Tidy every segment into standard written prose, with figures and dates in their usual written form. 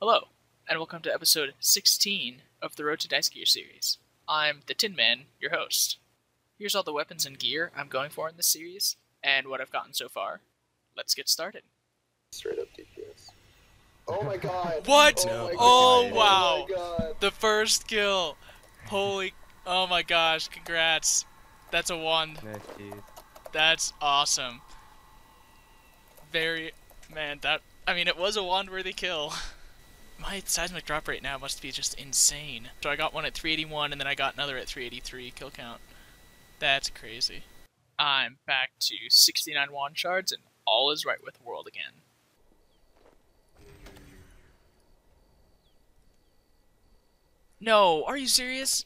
Hello, and welcome to episode 16 of the Road to Dice Gear series. I'm the Tin Man, your host. Here's all the weapons and gear I'm going for in this series, and what I've gotten so far. Let's get started. Straight up DPS. Oh my god! What? Oh my god. Wow! Oh my god! The first kill! Holy... Oh my gosh, congrats. That's a wand. Nice, dude. That's awesome. Very... Man, that... I mean, it was a wand-worthy kill. My seismic drop rate now must be just insane. So I got one at 381, and then I got another at 383 kill count. That's crazy. I'm back to 69 wand shards, and all is right with the world again. No, are you serious?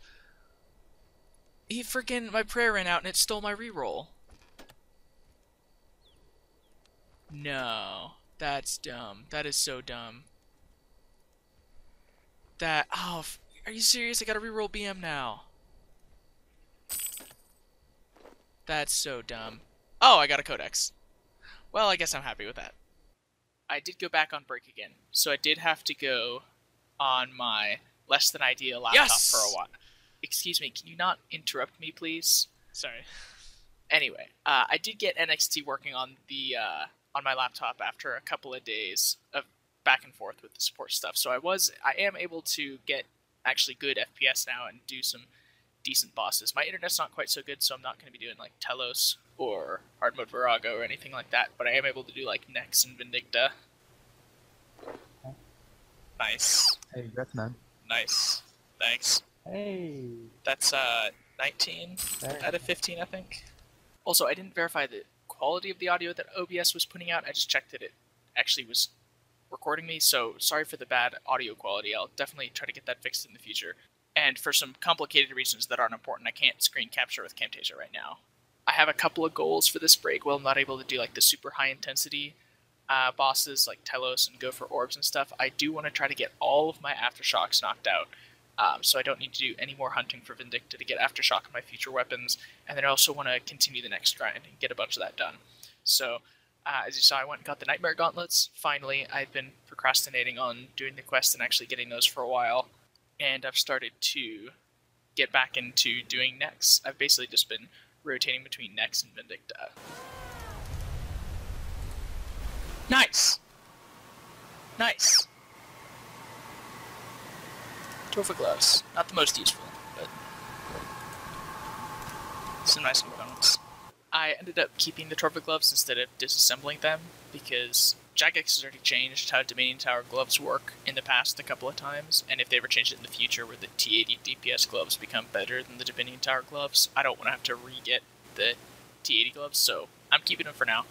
My prayer ran out and it stole my reroll. No, that's dumb. That is so dumb. Are you serious? I gotta reroll BM now. That's so dumb. Oh, I got a codex. Well, I guess I'm happy with that. I did go back on break again, so I did have to go on my less than ideal laptop for a while. Excuse me, can you not interrupt me, please? Sorry. Anyway, I did get NXT working on the on my laptop after a couple of days of back and forth with the support stuff. So I am able to get actually good FPS now and do some decent bosses. My internet's not quite so good, so I'm not going to be doing like Telos or Hard Mode Virago or anything like that, but I am able to do like Nex and Vindicta. Nice. Hey, congrats, man. Nice. Thanks. Hey. That's 19 There. out of 15, I think. Also, I didn't verify the quality of the audio that OBS was putting out. I just checked that it actually was recording me, so sorry for the bad audio quality. I'll definitely try to get that fixed in the future. And for some complicated reasons that aren't important, I can't screen capture with Camtasia right now. I have a couple of goals for this break. Well, I'm not able to do like the super high intensity bosses like Telos and go for orbs and stuff. I do want to try to get all of my Aftershocks knocked out. So I don't need to do any more hunting for Vindicta to get Aftershock on my future weapons. And then I also want to continue the next grind and get a bunch of that done. So, as you saw, I went and got the Nightmare Gauntlets. Finally, I've been procrastinating on doing the quest and actually getting those for a while. And I've started to get back into doing Nex. I've basically just been rotating between Nex and Vindicta. Nice! Nice! Torfa gloves. Not the most useful, but some nice components. I ended up keeping the Torfa gloves instead of disassembling them, because Jagex has already changed how Dominion Tower gloves work in the past a couple of times, and if they ever change it in the future where the T80 DPS gloves become better than the Dominion Tower gloves, I don't want to have to re-get the T80 gloves, so I'm keeping them for now.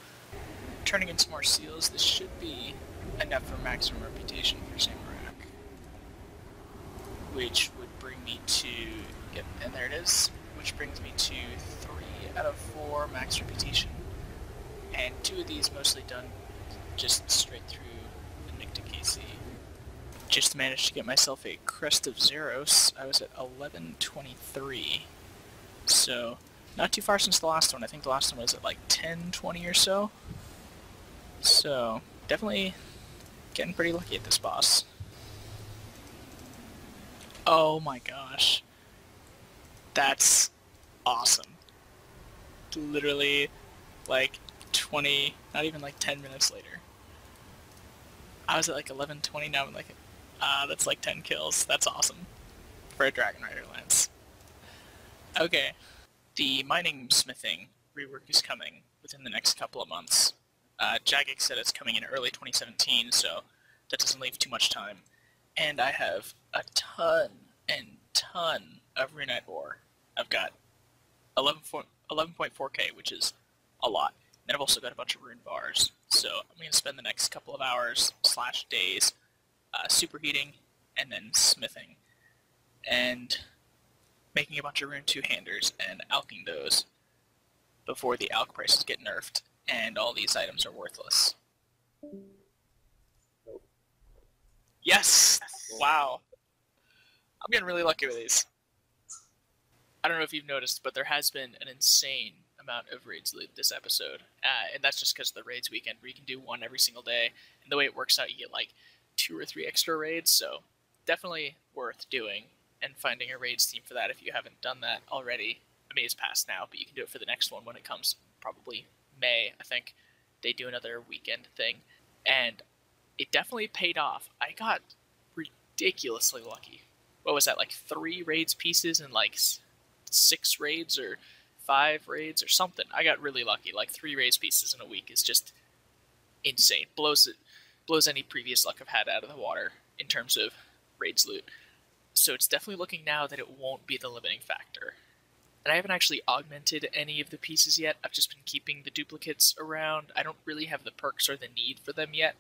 Turning in some more seals, this should be enough for maximum reputation for Samurai. Which would bring me to, yep, and there it is, which brings me to 3 out of 4 max reputation. And 2 of these mostly done just straight through Vindicta KC. Just managed to get myself a Crest of Zeros. I was at 1123. So, not too far since the last one. I think the last one was at like 1020 or so. So, definitely getting pretty lucky at this boss. Oh my gosh. That's awesome. Literally, like 20, not even like 10 minutes later. I was at like 1120, now I'm like, that's like 10 kills. That's awesome. For a Dragon Rider lance. Okay. The mining smithing rework is coming within the next couple of months. Jagex said it's coming in early 2017, so that doesn't leave too much time. And I have a ton of runite ore. I've got 11.4k, which is a lot. And I've also got a bunch of rune bars. So I'm going to spend the next couple of hours / days superheating and then smithing. And making a bunch of rune two-handers and alching those before the alch prices get nerfed and all these items are worthless. Yes! Wow. I'm getting really lucky with these. I don't know if you've noticed, but there has been an insane amount of raids this episode. And that's just because of the raids weekend, where you can do one every single day. And the way it works out, you get like 2 or 3 extra raids, so definitely worth doing and finding a raids team for that if you haven't done that already. I mean, it's past now, but you can do it for the next one when it comes, probably May, I think. They do another weekend thing, and it definitely paid off. I got ridiculously lucky. What was that, like 3 raids pieces and like 6 raids or 5 raids or something? I got really lucky. Like 3 raids pieces in a week is just insane. Blows any previous luck I've had out of the water in terms of raids loot. So it's definitely looking now that it won't be the limiting factor. And I haven't actually augmented any of the pieces yet. I've just been keeping the duplicates around. I don't really have the perks or the need for them yet.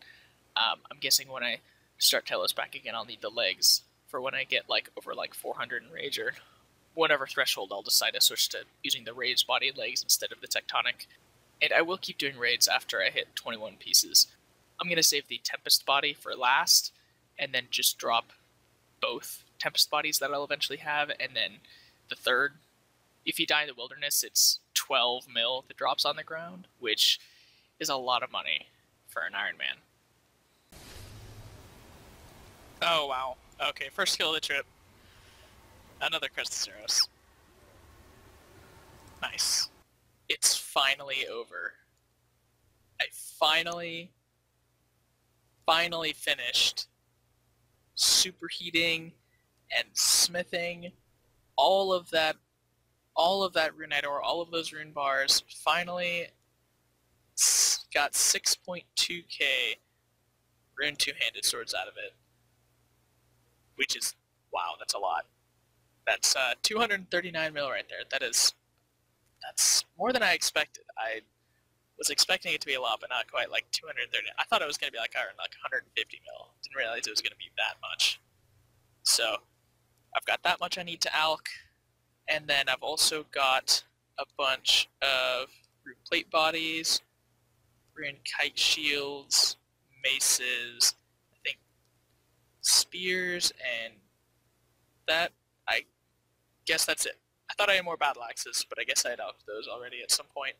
I'm guessing when I start Telos back again, I'll need the legs for when I get like over like 400 in rage or whatever threshold. I'll decide to switch to using the raids body legs instead of the tectonic. And I will keep doing raids after I hit 21 pieces. I'm going to save the Tempest body for last, and then just drop both Tempest bodies that I'll eventually have, and then the third. If you die in the wilderness, it's 12 mil that drops on the ground, which is a lot of money for an Ironman. Oh, wow. Okay, first kill of the trip. Another Crest of Zeros. Nice. It's finally over. I finally finished superheating and smithing all of that runite ore, all of those rune bars. Finally got 6.2k rune two-handed swords out of it, which is, wow, that's a lot. That's 239 mil right there. That's more than I expected. I was expecting it to be a lot, but not quite, like 230. I thought it was going to be like 150 mil. Didn't realize it was going to be that much. So I've got that much I need to alch, and then I've also got a bunch of rune plate bodies, rune kite shields, maces, I think spears, and that, I guess that's it. I thought I had more battle axes, but I guess I had alched those already at some point.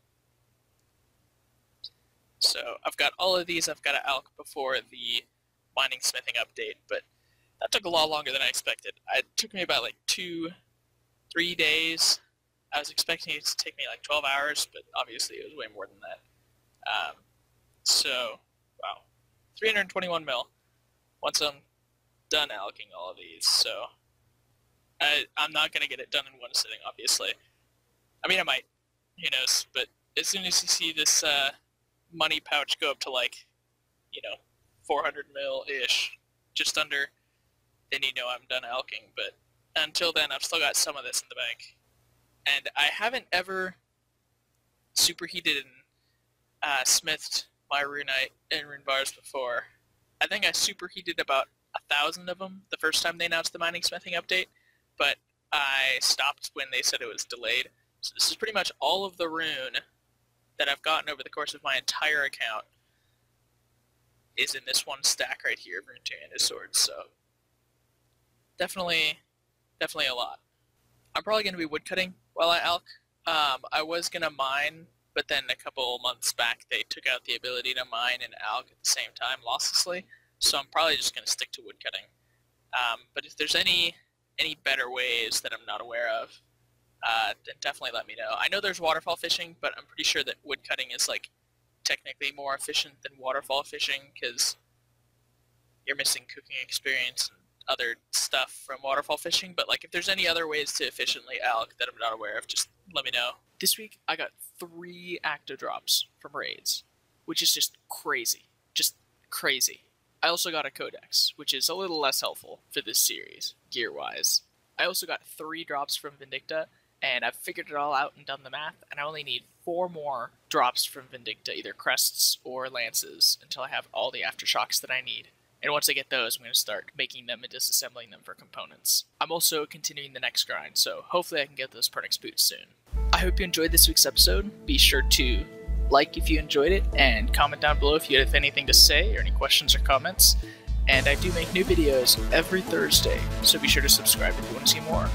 So I've got all of these I've got to alch before the mining smithing update, but that took a lot longer than I expected. It took me about like 2-3 days. I was expecting it to take me like 12 hours, but obviously it was way more than that. So, wow. 321 mil once I'm done alching all of these, so I'm not going to get it done in one sitting, obviously. I mean, I might, who knows, but as soon as you see this money pouch go up to like, 400 mil-ish, just under, then you know I'm done alching, but until then I've still got some of this in the bank. And I haven't ever superheated and smithed my runite and rune bars before. I think I superheated about 1,000 of them the first time they announced the mining smithing update, but I stopped when they said it was delayed. So this is pretty much all of the rune that I've gotten over the course of my entire account is in this one stack right here of rune two-handed swords, so definitely a lot. I'm probably going to be woodcutting while I alch. I was going to mine, but then a couple months back they took out the ability to mine and alch at the same time losslessly, so I'm probably just going to stick to woodcutting. But if there's any better ways that I'm not aware of, then definitely let me know. I know there's waterfall fishing, but I'm pretty sure that woodcutting is like technically more efficient than waterfall fishing because you're missing cooking experience and other stuff from waterfall fishing. But like if there's any other ways to efficiently alch that I'm not aware of, just let me know. This week I got 3 active drops from raids, which is just crazy. Just crazy. I also got a codex, which is a little less helpful for this series, gear-wise. I also got 3 drops from Vindicta, and I've figured it all out and done the math, and I only need 4 more drops from Vindicta, either crests or lances, until I have all the aftershocks that I need. And once I get those, I'm going to start making them and disassembling them for components. I'm also continuing the next grind, so hopefully I can get those Pernix boots soon. I hope you enjoyed this week's episode. Be sure to like if you enjoyed it, and comment down below if you have anything to say or any questions or comments. And I do make new videos every Thursday, so be sure to subscribe if you want to see more.